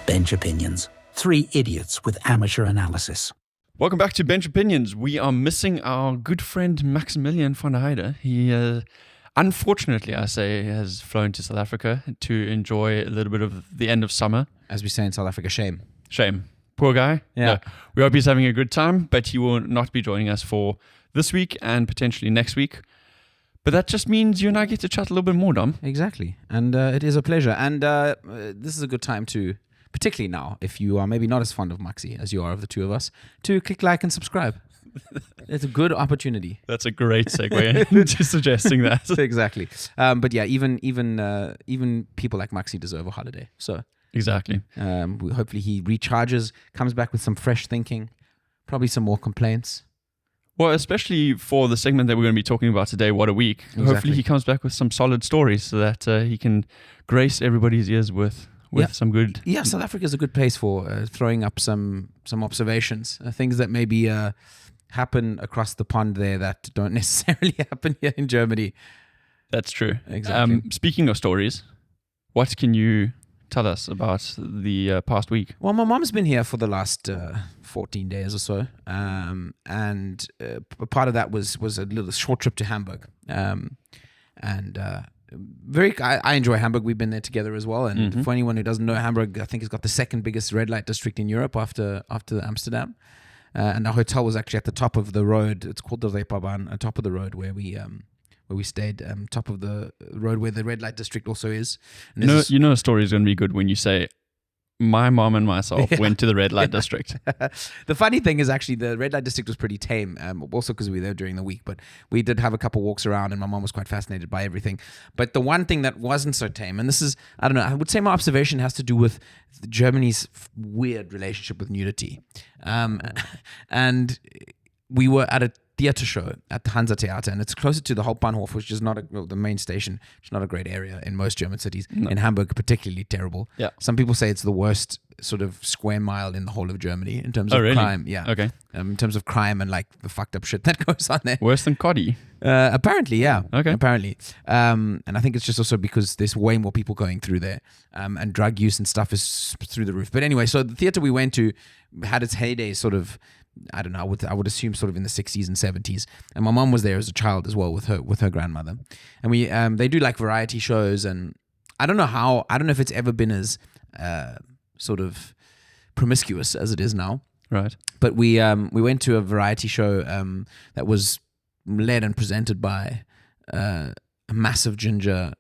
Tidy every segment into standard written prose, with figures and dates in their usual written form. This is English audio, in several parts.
Bench Opinions. Three idiots with amateur analysis. Welcome back to Bench Opinions. We are missing our good friend Maximilian van der Heide. He, unfortunately, I say, has flown to South Africa to enjoy a little bit of the end of summer. As we say in South Africa, shame. Shame. Poor guy. Yeah. No, we hope he's having a good time, but he will not be joining us for this week and potentially next week. But that just means you and I get to chat a little bit more, Dom. Exactly. And it is a pleasure. And this is a good time to, particularly now, if you are maybe not as fond of Maxi as you are of the two of us, to click like and subscribe. It's a good opportunity. That's a great segue into suggesting that. Exactly. But yeah, even people like Maxi deserve a holiday. So exactly. Hopefully he recharges, comes back with some fresh thinking, probably some more complaints. Well, especially for the segment that we're going to be talking about today, What a Week. Exactly. Hopefully he comes back with some solid stories so that he can grace everybody's ears with some good... Yeah, South Africa is a good place for throwing up some observations, things that maybe happen across the pond there that don't necessarily happen here in Germany. That's true. Exactly. Speaking of stories, what can you tell us about the past week? Well, my mom's been here for the last 14 days or so, and part of that was a little short trip to Hamburg, I enjoy Hamburg. We've been there together as well, and for anyone who doesn't know, Hamburg, I think, has got the second biggest red light district in Europe after Amsterdam, and our hotel was actually at the top of the road. It's called the Reeperbahn, on top of the road where we stayed, top of the road where the red light district also is. And you know a story is going to be good when you say, my mom and myself went to the red light district. The funny thing is actually the red light district was pretty tame, also because we were there during the week, but we did have a couple walks around and my mom was quite fascinated by everything. But the one thing that wasn't so tame, and this is, I don't know, I would say my observation has to do with Germany's weird relationship with nudity. And we were at a theater show at the Hansa Theater, and it's closer to the Hauptbahnhof, which is not the main station, which is not a great area in most German cities. No. In Hamburg, particularly terrible. Yeah. Some people say it's the worst sort of square mile in the whole of Germany in terms of crime. Yeah. Okay. In terms of crime and like the fucked up shit that goes on there. Worse than Coddy? Apparently, yeah. Okay. Apparently. And I think it's just also because there's way more people going through there, and drug use and stuff is through the roof. But anyway, so the theater we went to had its heyday sort of, I don't know, I would assume sort of in the 60s and 70s. And my mom was there as a child as well with her grandmother. And we they do like variety shows, and I don't know if it's ever been as sort of promiscuous as it is now. Right. But we went to a variety show that was led and presented by a massive ginger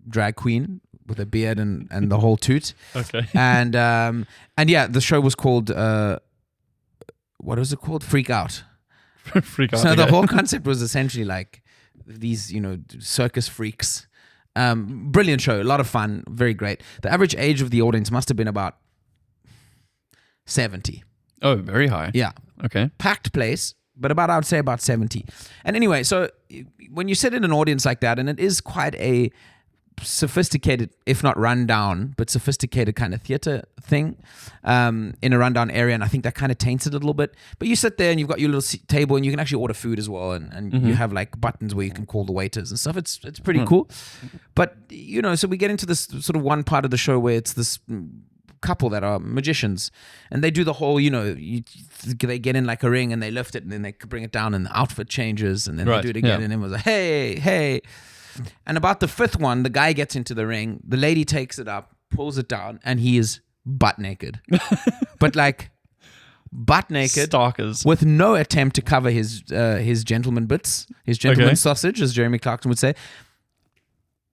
drag queen with a beard and the whole toot. Okay. And yeah, the show was called what was it called? Freak Out. Freak Out. So the whole concept was essentially like these, circus freaks. Brilliant show, a lot of fun, very great. The average age of the audience must have been about 70. Oh, very high. Yeah. Okay. Packed place, but I would say about 70. And anyway, so when you sit in an audience like that, and it is quite a sophisticated, if not rundown, but sophisticated kind of theater thing in a rundown area, and I think that kind of taints it a little bit. But you sit there and you've got your little table, and you can actually order food as well, and you have like buttons where you can call the waiters and stuff. It's pretty cool. But so we get into this sort of one part of the show where it's this couple that are magicians, and they do the whole, they get in like a ring and they lift it and then they bring it down and the outfit changes, and then they do it again, and it was like, hey. And about the fifth one, the guy gets into the ring, the lady takes it up, pulls it down, and he is butt naked. But like butt naked, Stalkers. with no attempt to cover his gentleman bits, his gentleman sausage, as Jeremy Clarkson would say.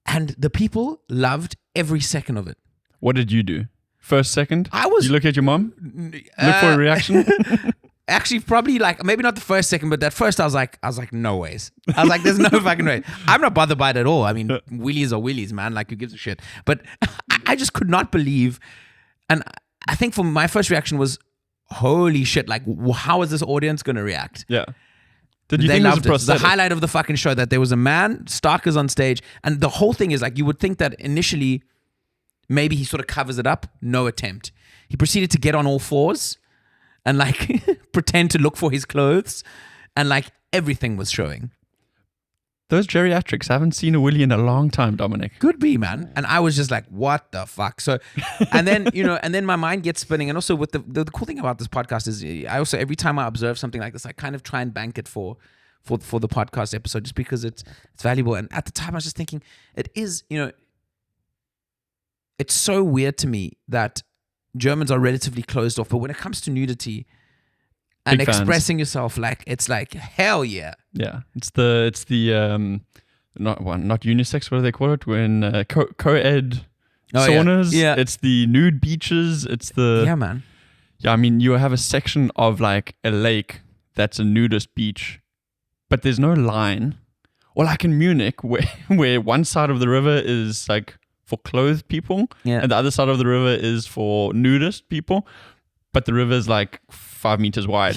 And the people loved every second of it. What did you do? First, second? You look at your mom? Look for a reaction? Actually, probably like maybe not the first second, but that first I was like, no ways. I was like, there's no fucking way. I'm not bothered by it at all. I mean, wheelies are wheelies, man. Like, who gives a shit? But I just could not believe, and I think for my first reaction was, holy shit! Like, how is this audience gonna react? Yeah. Did you think it was a prosthetic? The highlight of the fucking show that there was a man, Starkers on stage, and the whole thing is like, you would think that initially, maybe he sort of covers it up. No attempt. He proceeded to get on all fours and like pretend to look for his clothes, and like everything was showing. those geriatrics haven't seen a willy in a long time, Dominic. Could be, man. And I was just like, what the fuck? So, and then, and then my mind gets spinning. And also with the cool thing about this podcast is I also, every time I observe something like this, I kind of try and bank it for the podcast episode, just because it's valuable. And at the time I was just thinking, it is, it's so weird to me that Germans are relatively closed off, but when it comes to nudity and Big fans. expressing yourself, it's like hell yeah. Yeah, it's the not unisex. What do they call it when co-ed saunas? Yeah. It's the nude beaches. It's the Yeah, man. Yeah, I mean, you have a section of like a lake that's a nudist beach, but there's no line. Or like in Munich, where one side of the river is like for clothed people, and the other side of the river is for nudist people, but the river is like 5 meters wide.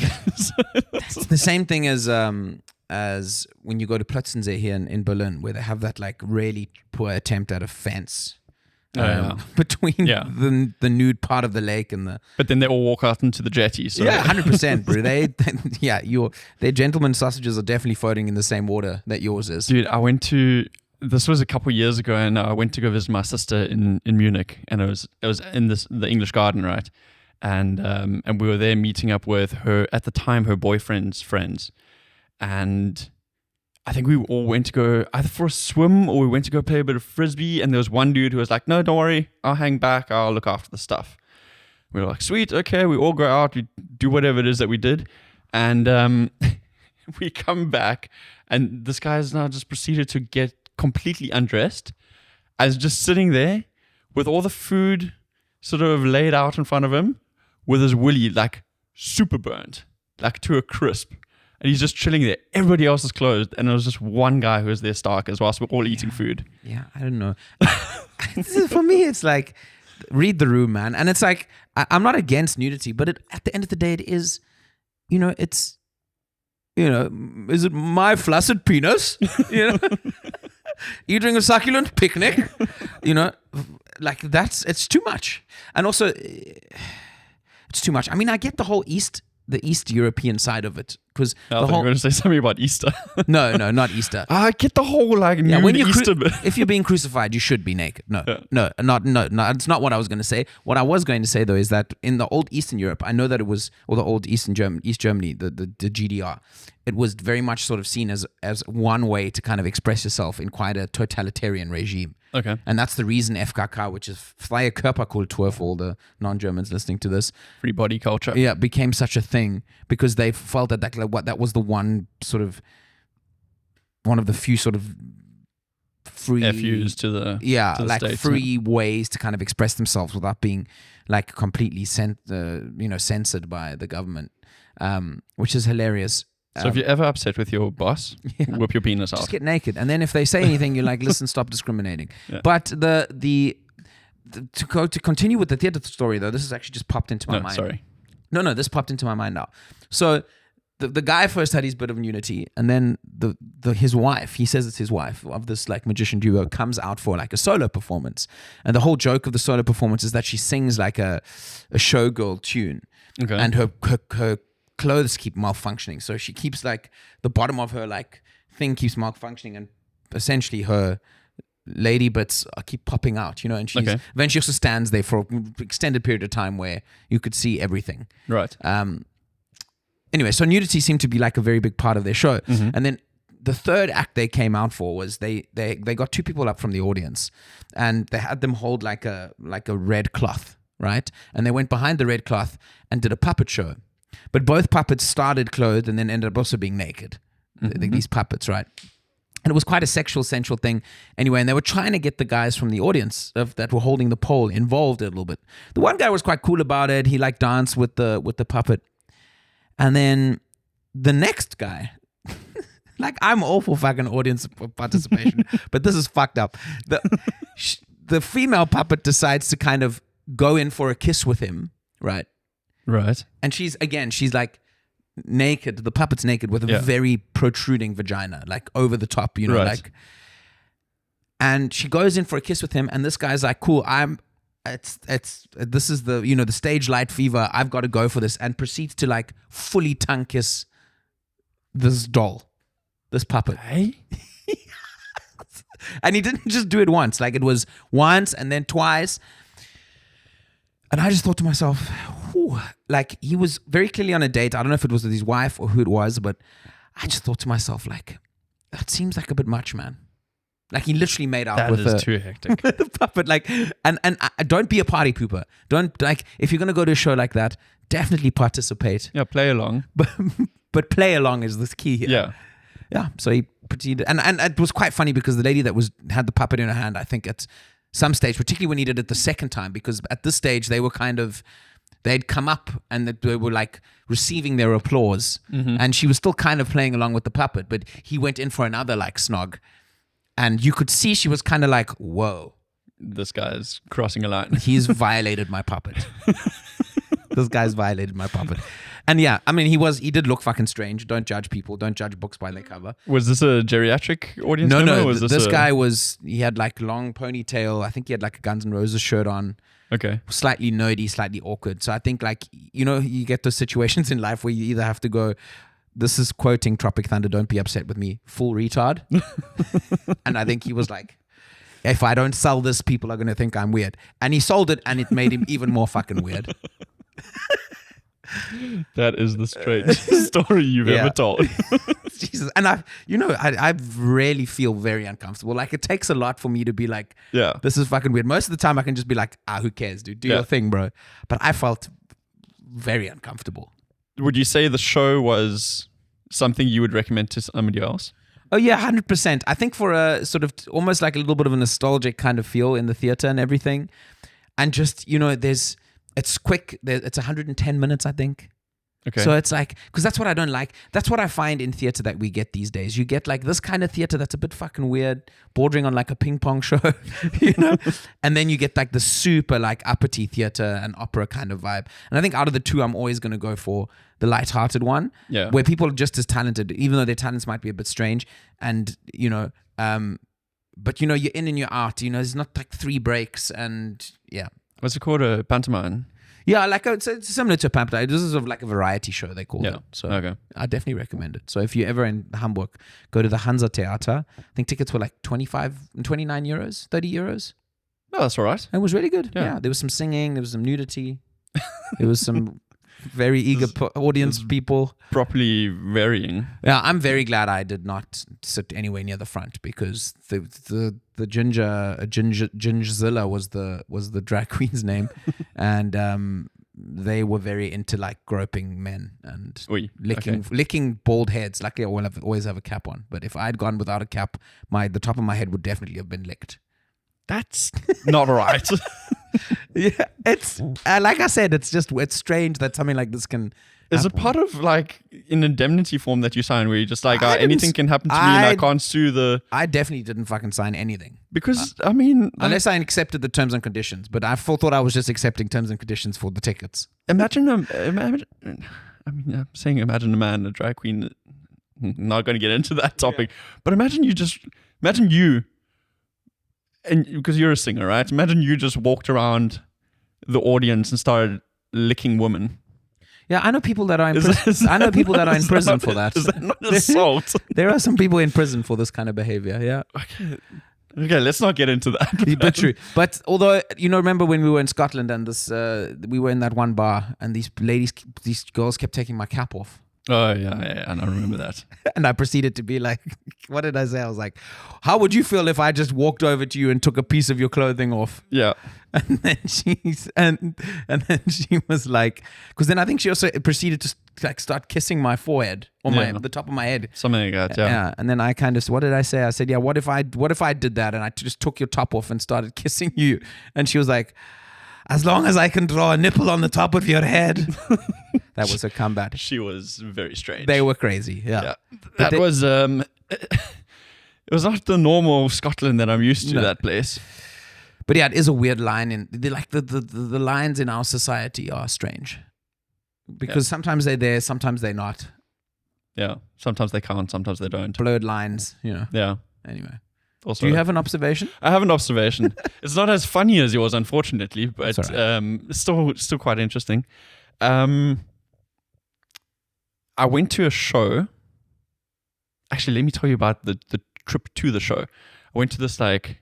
It's the same thing as when you go to Plötzensee here in Berlin, where they have that like really poor attempt at a fence between the nude part of the lake and the. But then they all walk out into the jetty. So. Yeah, 100%, bro. Their gentleman sausages are definitely floating in the same water that yours is. Dude, this was a couple years ago, and I went to go visit my sister in Munich, and it was in the English Garden, right? And we were there meeting up with her at the time, her boyfriend's friends, and I think we all went to go either for a swim or we went to go play a bit of frisbee. And there was one dude who was like, "No, don't worry, I'll hang back, I'll look after the stuff." We were like, "Sweet, okay." We all go out, we do whatever it is that we did, and we come back, and this guy has now just proceeded to get completely undressed, as just sitting there with all the food sort of laid out in front of him, with his willy like super burnt, like to a crisp. And he's just chilling there. Everybody else is closed. And there was just one guy who was there stark as well. So we're all eating food. Yeah, I don't know. For me, it's like, read the room, man. And it's like, I'm not against nudity, but at the end of the day, it is, is it my flaccid penis? Eating a succulent picnic? Like it's too much. And also, it's too much. I mean, I get the whole East European side of it, because I thought you were going to say something about Easter. No, not Easter. I get the whole like nude Easter bit. If you're being crucified, you should be naked. No, it's not what I was going to say. What I was going to say though is that in the old Eastern Europe, I know that it was, or the old East Germany, the GDR, it was very much sort of seen as one way to kind of express yourself in quite a totalitarian regime. Okay. And that's the reason FKK, which is Freie Körperkultur for all the non-Germans listening to this. Free body culture. Yeah, became such a thing because they felt that that was the one of the few sort of free FUs to the like States, free ways to kind of express themselves without being like completely censored by the government, which is hilarious. So if you're ever upset with your boss, whip your penis out. Just get naked, and then if they say anything, you're like, listen, stop discriminating. Yeah. But to continue with the theater story though, this has actually just popped into my mind. Sorry. No, this popped into my mind now. So the guy first had his bit of nudity, and then his wife, he says it's his wife of this like magician duo, comes out for like a solo performance, and the whole joke of the solo performance is that she sings like a showgirl tune, and her clothes keep malfunctioning, so she keeps like the bottom of her like thing keeps malfunctioning, and essentially her lady bits keep popping out, and she's eventually also stands there for an extended period of time where you could see everything. Right. Anyway, so nudity seemed to be like a very big part of their show, and then the third act they came out for was they got two people up from the audience, and they had them hold like a red cloth, right? And they went behind the red cloth and did a puppet show. But both puppets started clothed and then ended up also being naked. These puppets, right? And it was quite a sexual, sensual thing. Anyway, and they were trying to get the guys from the audience that were holding the pole involved a little bit. The one guy was quite cool about it. He like danced with the puppet. And then the next guy, like I'm all for fucking audience participation, but this is fucked up. The female puppet decides to kind of go in for a kiss with him, right? Right. And she's like naked. The puppet's naked with a very protruding vagina, like over the top, like. And she goes in for a kiss with him, and this guy's like, "Cool, this is the the stage light fever. I've got to go for this," and proceeds to like fully tongue kiss this doll, this puppet. Hey. And he didn't just do it once. Like, it was once and then twice. And I just thought to myself, whew, like, he was very clearly on a date. I don't know if it was with his wife or who it was, but I just thought to myself, like, that seems like a bit much, man. Like, he literally made out with That is too hectic. with the puppet. Like, and don't be a party pooper. Don't, like, if you're going to go to a show like that, definitely participate. Yeah, play along. But play along is the key here. Yeah. Yeah. So he proceeded. And it was quite funny because the lady that had the puppet in her hand, I think at some stage, particularly when he did it the second time, because at this stage they were they'd come up and they were like receiving their applause. And she was still kind of playing along with the puppet, but he went in for another like snog. And you could see she was kind of like, whoa. This guy's crossing a line. He's violated my puppet. This guy's violated my puppet. And yeah, I mean, he did look fucking strange. Don't judge people. Don't judge books by their cover. Was this a geriatric audience? No. Was This guy he had like long ponytail. I think he had like a Guns N' Roses shirt on. Okay. Slightly nerdy, slightly awkward. So I think like, you get those situations in life where you either have to go, this is quoting Tropic Thunder, don't be upset with me, full retard. And I think he was like, if I don't sell this, people are going to think I'm weird. And he sold it, and it made him even more fucking weird. That is the strangest story you've ever told. Jesus. And I really feel very uncomfortable. Like, it takes a lot for me to be like, Yeah. this is fucking weird. Most of the time I can just be like, who cares, dude? Do your thing, bro. But I felt very uncomfortable. Would you say the show was something you would recommend to somebody else? Oh yeah, 100%. I think for a sort of almost like a little bit of a nostalgic kind of feel in the theater and everything. And just, it's quick. It's 110 minutes, I think. Okay. So it's like, because that's what I don't like. That's what I find in theater that we get these days. You get like this kind of theater that's a bit fucking weird, bordering on like a ping pong show, And then you get like the super like uppity theater and opera kind of vibe. And I think out of the two, I'm always going to go for the lighthearted one, where people are just as talented, even though their talents might be a bit strange. And, but you're in and you're out, there's not like 3 breaks and yeah. What's it called? A pantomime? Yeah, like it's similar to a pantomime. This is sort of like a variety show, they call it. So okay. I definitely recommend it. So if you're ever in Hamburg, go to the Hansa Theater. I think tickets were like 29 euros, 30 euros. No, that's all right. It was really good. Yeah. Yeah, there was some singing, there was some nudity, there was some very eager audience people. Properly varying. Yeah, I'm very glad I did not sit anywhere near the front because the Gingerzilla was the drag queen's name, and they were very into like groping men and licking bald heads. Luckily, I always have a cap on, but if I'd gone without a cap, the top of my head would definitely have been licked. That's not right. Yeah, it's like I said, it's strange that something like this can. Is it part of like an indemnity form that you sign where you just like anything can happen to me and I can't sue the? I definitely didn't fucking sign anything because I mean, unless I accepted the terms and conditions, but I thought I was just accepting terms and conditions for the tickets. Imagine. I'm saying imagine a man, a drag queen. Not going to get into that topic, but imagine you. And because you're a singer, right? Imagine you just walked around the audience and started licking women. Yeah, I know people that are in prison. I know people that are in prison for that. Is that not assault? There are some people in prison for this kind of behavior. Yeah. Okay, let's not get into that. But true. But although remember when we were in Scotland and we were in that one bar and these girls kept taking my cap off. Oh, yeah, and I remember that. And I proceeded to be like, what did I say? I was like, how would you feel if I just walked over to you and took a piece of your clothing off? Yeah. And then she was like, because then I think she also proceeded to like start kissing my forehead or the top of my head. Something like that, yeah. And then I kind of, what did I say? I said, yeah, what if I did that and I just took your top off and started kissing you? And she was like, as long as I can draw a nipple on the top of your head. That was a comeback. She was very strange. They were crazy. Yeah. That was it was not the normal Scotland that I'm used to, that place. But yeah, it is a weird line in the lines in our society are strange. Because sometimes they're there, sometimes they're not. Yeah. Sometimes they can't, sometimes they don't. Blurred lines, Yeah. Anyway. Also, do you have an observation? I have an observation. It's not as funny as yours, unfortunately, but still quite interesting. I went to a show. Actually, let me tell you about the trip to the show. I went to this like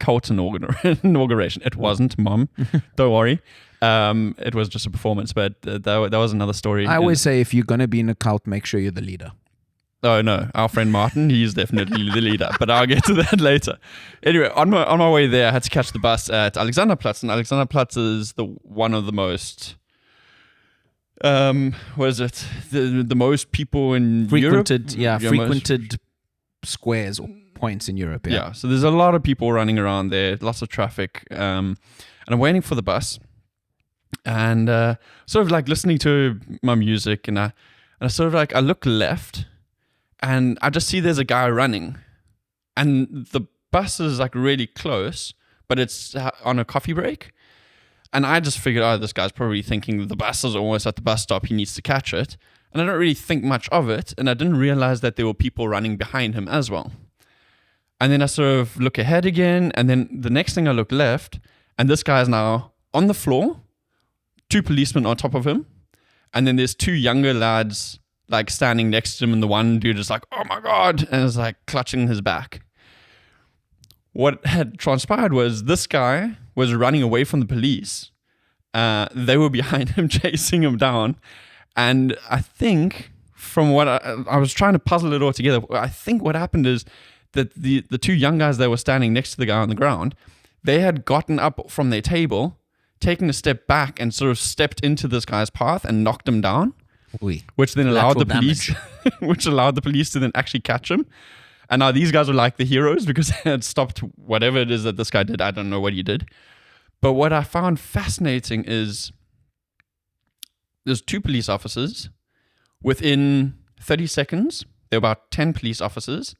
cult inauguration. It wasn't, Mom. Don't worry. It was just a performance, but that was another story. I always say if you're going to be in a cult, make sure you're the leader. Oh no, our friend Martin, he's definitely the leader, but I'll get to that later. Anyway, on my way there, I had to catch the bus at Alexanderplatz, and Alexanderplatz is one of the most, what is it? The most people in frequented, Europe? Frequented squares or points in Europe. Yeah, so there's a lot of people running around there, lots of traffic, and I'm waiting for the bus, and sort of like listening to my music, and I sort of like I look left. And I just see there's a guy running, and the bus is like really close, but it's on a coffee break. And I just figured, oh, this guy's probably thinking the bus is almost at the bus stop. He needs to catch it. And I don't really think much of it. And I didn't realize that there were people running behind him as well. And then I sort of look ahead again. And then the next thing I look left, and this guy is now on the floor, 2 policemen on top of him. And then there's 2 younger lads like standing next to him, and the one dude is like, oh my God, and is like clutching his back. What had transpired was this guy was running away from the police. They were behind him, chasing him down. And I think from what I was trying to puzzle it all together, I think what happened is that the 2 young guys that were standing next to the guy on the ground, they had gotten up from their table, taken a step back, and sort of stepped into this guy's path and knocked him down. Which then allowed the police, to then actually catch him. And now these guys are like the heroes because they had stopped whatever it is that this guy did. I don't know what he did. But what I found fascinating is there's 2 police officers. Within 30 seconds, there were about 10 police officers.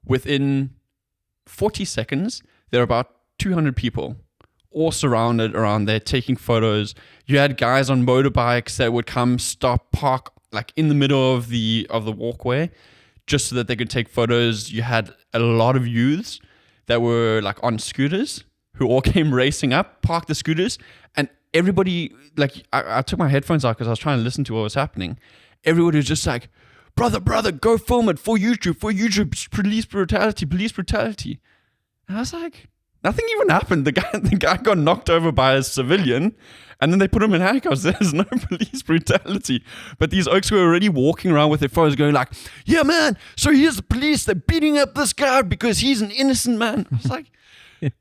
Within 40 seconds, there were about 200 people all surrounded around there taking photos. You had guys on motorbikes that would come, stop, park like in the middle of the walkway just so that they could take photos. You had a lot of youths that were like on scooters who all came racing up, parked the scooters, and everybody, like I took my headphones out because I was trying to listen to what was happening. Everybody was just like, brother, go film it for YouTube, police brutality. And I was like, nothing even happened. The guy got knocked over by a civilian, and then they put him in handcuffs. There's no police brutality. But these oaks were already walking around with their phones going like, yeah, man, so here's the police. They're beating up this guy because he's an innocent man. It's like,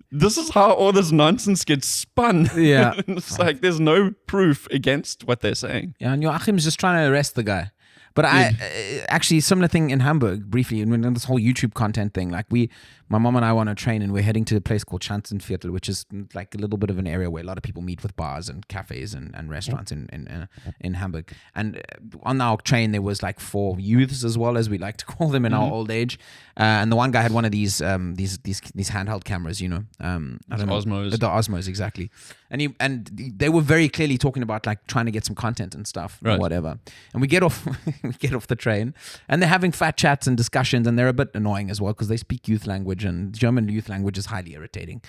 this is how all this nonsense gets spun. Yeah. It's like there's no proof against what they're saying. Yeah, and Joachim's just trying to arrest the guy. But actually, similar thing in Hamburg, briefly, and this whole YouTube content thing, like my mom and I were on a train and we're heading to a place called Schanzenviertel, which is like a little bit of an area where a lot of people meet with bars and cafes and restaurants in Hamburg. And on our train, there was like 4 youths, as well as we like to call them in our old age. And the one guy had one of these handheld cameras, I don't know. Osmos. The Osmos, exactly. And they were very clearly talking about like trying to get some content and stuff, or whatever. And we get off the train, and they're having fat chats and discussions, and they're a bit annoying as well because they speak youth language, and German youth language is highly irritating.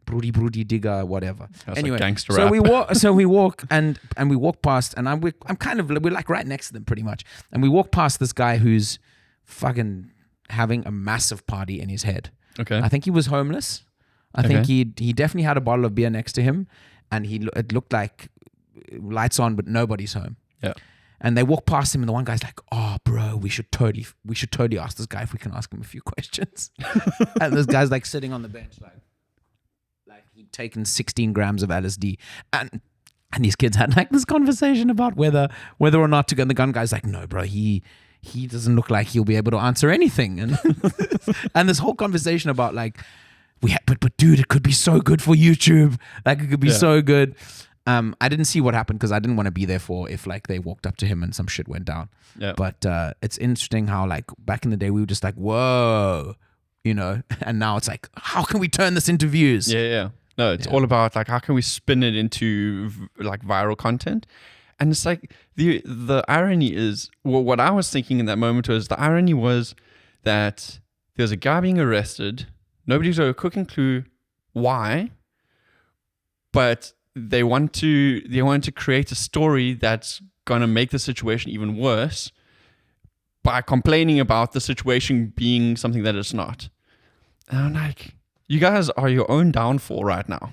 Brudi digger, whatever. That's anyway, like gangster so rap. we walk and we walk past, and we're like right next to them pretty much, and we walk past this guy who's fucking having a massive party in his head. Okay. I think he was homeless. I think he definitely had a bottle of beer next to him, and it looked like lights on, but nobody's home. Yeah. And they walk past him, and the one guy's like, "Oh, bro, we should totally ask this guy if we can ask him a few questions." And this guy's like sitting on the bench, like he'd taken 16 grams of LSD, and these kids had like this conversation about whether or not to go. And the gun guy's like, "No, bro, he doesn't look like he'll be able to answer anything." And and this whole conversation about like, but dude, it could be so good for YouTube. Like it could be so good. I didn't see what happened because I didn't want to be there for if like they walked up to him and some shit went down. Yeah. But it's interesting how like back in the day we were just like, whoa, and now it's like, how can we turn this into views? Yeah. No, it's all about like how can we spin it into like viral content. And it's like the irony is, well, what I was thinking in that moment was the irony was that there's a guy being arrested. Nobody's got a cooking clue why, but they want to create a story that's going to make the situation even worse by complaining about the situation being something that it's not. And I'm like, you guys are your own downfall right now.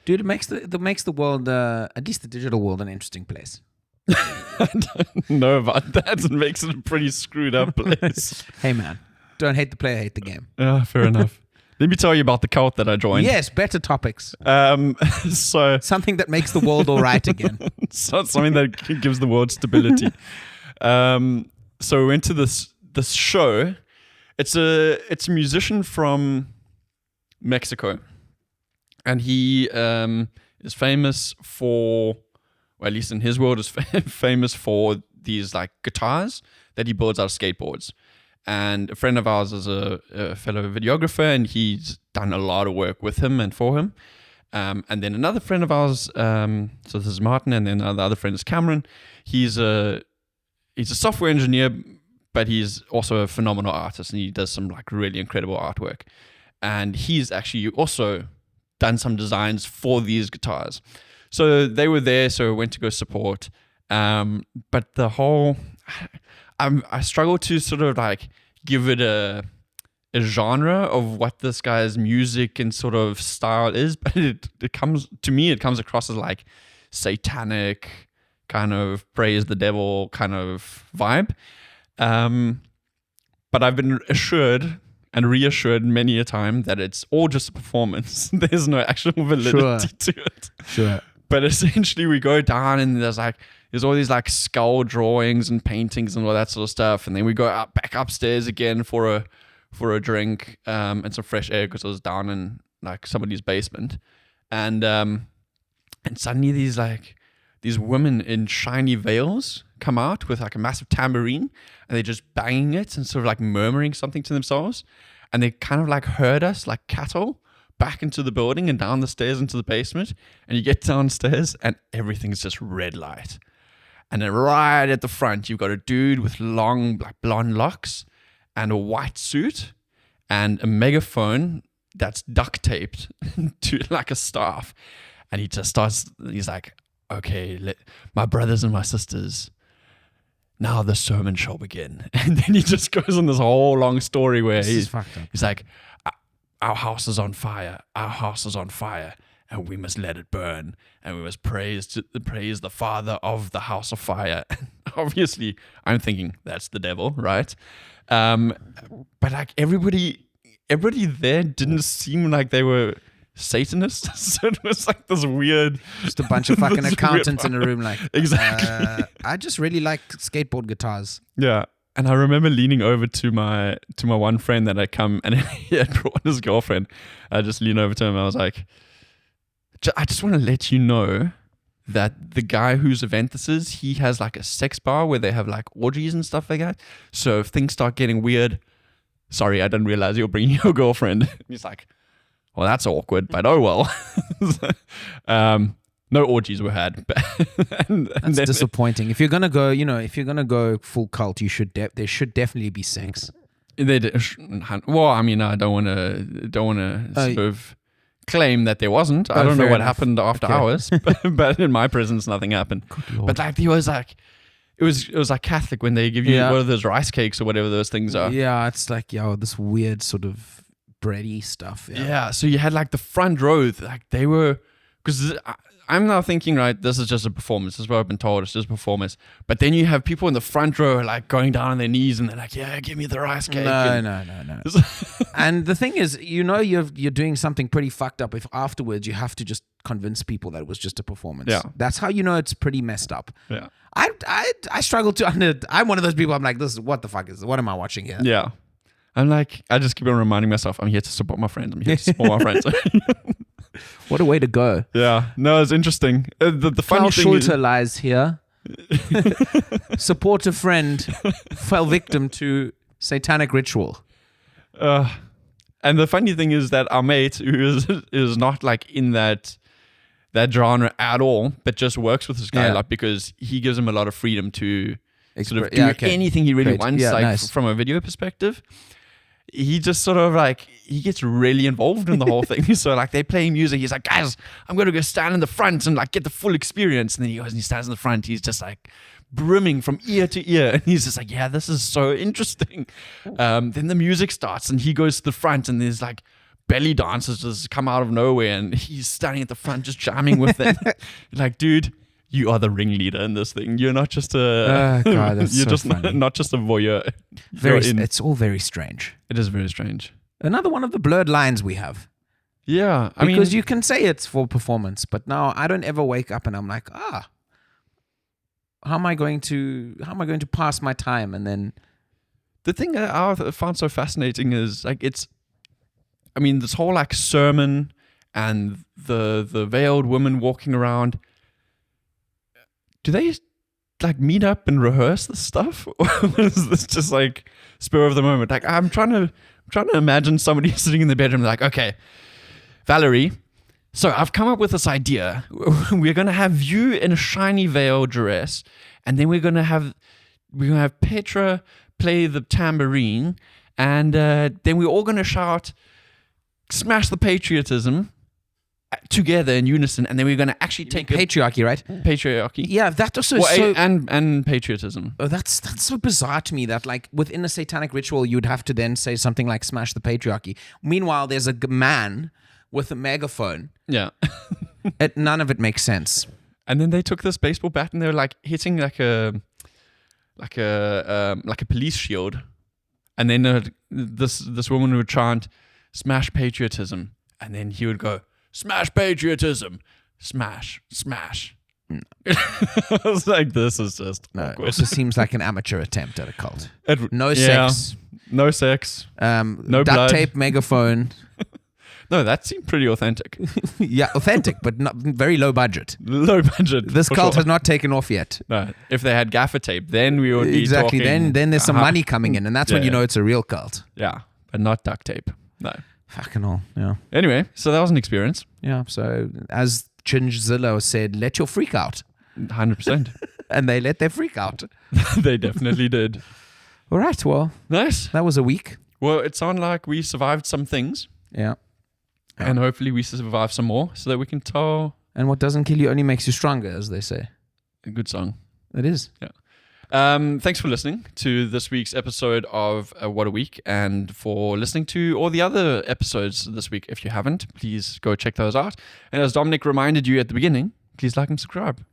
Dude, it makes the world, at least the digital world, an interesting place. I don't know about that. It makes it a pretty screwed up place. Hey, man. Don't hate the player, hate the game. Yeah, fair enough. Let me tell you about the cult that I joined. Yes, better topics. So Something that makes the world all right again. so something that gives the world stability. So we went to this show. It's a musician from Mexico, and he is famous for, well, at least in his world, is famous for these like guitars that he builds out of skateboards. And a friend of ours is a fellow videographer, and he's done a lot of work with him and for him. And then another friend of ours, so this is Martin, and then the other friend is Cameron. He's a software engineer, but he's also a phenomenal artist, and he does some like really incredible artwork. And he's actually also done some designs for these guitars. So they were there, so I went to go support. But the whole, I struggle to sort of like give it a genre of what this guy's music and sort of style is, but it comes across as like satanic, kind of praise the devil kind of vibe. But I've been assured and reassured many a time that it's all just a performance. There's no actual validity to it. Sure. But essentially we go down and there's all these like skull drawings and paintings and all that sort of stuff. And then we go back upstairs again for a drink and some fresh air because I was down in like somebody's basement. And suddenly these women in shiny veils come out with like a massive tambourine, and they're just banging it and sort of like murmuring something to themselves. And they kind of like herd us like cattle back into the building and down the stairs into the basement. And you get downstairs and everything's just red light. And then right at the front, you've got a dude with long like blonde locks and a white suit and a megaphone that's duct taped to like a staff. And he just he's like, okay, my brothers and my sisters, now the sermon shall begin. And then he just goes on this whole long story where he's like, our house is on fire, and we must let it burn, and we must praise the father of the house of fire. Obviously, I'm thinking that's the devil, right? But like everybody there didn't seem like they were Satanists. So it was like this weird, just a bunch of fucking accountants in a room like, exactly. I just really like skateboard guitars. Yeah. And I remember leaning over to my one friend that had come, and he had brought his girlfriend. I just leaned over to him and I was like, I just want to let you know that the guy whose event this is, he has like a sex bar where they have like orgies and stuff like that. So if things start getting weird, sorry, I didn't realize you're bringing your girlfriend. He's like, well, that's awkward, but oh well. No orgies were had. That's disappointing. If you're gonna go full cult, there should definitely be sex. Well, I mean, I don't want to sort of claim that there wasn't. I don't know what happened after hours, but in my presence, nothing happened. But like, he was like, it was like Catholic when they give you one of those rice cakes or whatever those things are. Yeah, it's like this weird sort of bready stuff. Yeah. So you had like the front row, like they were, because I'm now thinking, right, this is just a performance. This is what I've been told. It's just a performance. But then you have people in the front row like going down on their knees and they're like, yeah, give me the rice cake. No. And the thing is, you're doing something pretty fucked up if afterwards you have to just convince people that it was just a performance. Yeah. That's how you know it's pretty messed up. Yeah. I struggle to, I'm one of those people, I'm like, what the fuck is this? What am I watching here? Yeah. I'm like, I just keep on reminding myself, I'm here to support my friends. I'm here to support my friends. What a way to go. Yeah. No, it's interesting. The funny Klaus thing Schulte lies here. Support a friend fell victim to satanic ritual. And the funny thing is that our mate, who is not like in that genre at all, but just works with this guy a lot because he gives him a lot of freedom to sort of do anything he really wants, from a video perspective. He just sort of like, he gets really involved in the whole thing. So like they play music. He's like, guys, I'm going to go stand in the front and like get the full experience. And then he goes and he stands in the front. He's just like brimming from ear to ear. And he's just like, yeah, this is so interesting. Then the music starts and he goes to the front and there's like belly dancers just come out of nowhere and he's standing at the front just jamming with them. Like, dude, you are the ringleader in this thing. You're not just a God, that's you're so just funny. not just a voyeur. It's all very strange. It is very strange. Another one of the blurred lines we have. Yeah, I mean, Because you can say it's for performance, but now I don't ever wake up and I'm like, how am I going to pass my time? And then the thing that I found so fascinating is like this whole like sermon and the veiled woman walking around. Do they like meet up and rehearse this stuff, or is this just like spur of the moment? Like I'm trying to imagine somebody sitting in the bedroom like, okay, Valerie, so I've come up with this idea. We're gonna have you in a shiny veil dress, and then we're gonna have Petra play the tambourine, and then we're all gonna shout, "Smash the patriotism!" together in unison, and then we're gonna actually take patriarchy, right? Patriarchy. Yeah, that also is so. And patriotism. Oh, that's so bizarre to me that like within a satanic ritual you'd have to then say something like "smash the patriarchy." Meanwhile, there's a man with a megaphone. Yeah. None of it makes sense. And then they took this baseball bat and they were like hitting like a police shield, and then this woman would chant, "Smash patriotism," and then he would go, "Smash patriotism, smash, smash." I was like, this is just It also seems like an amateur attempt at a cult. No sex. No duct blood. tape, megaphone. No, that seemed pretty authentic. Yeah, authentic, but not very low budget. Low budget. This cult has not taken off yet. No, if they had gaffer tape, then we would be Exactly. talking. Then there's some money coming in, and that's when you know it's a real cult. Yeah, but not duct tape. No. Fucking hell. Yeah. Anyway, so that was an experience. Yeah. So as Chingzilla said, let your freak out. 100%. And they let their freak out. They definitely did. All right. Well, Nice. that was a week. Well, it sounded like we survived some things. Yeah. And hopefully we survive some more so that we can tell And what doesn't kill you only makes you stronger, as they say. a good song. It is. Yeah. Thanks for listening to this week's episode of What a Week, and for listening to all the other episodes this week. If you haven't, please go check those out. And as Dominic reminded you at the beginning, please like and subscribe.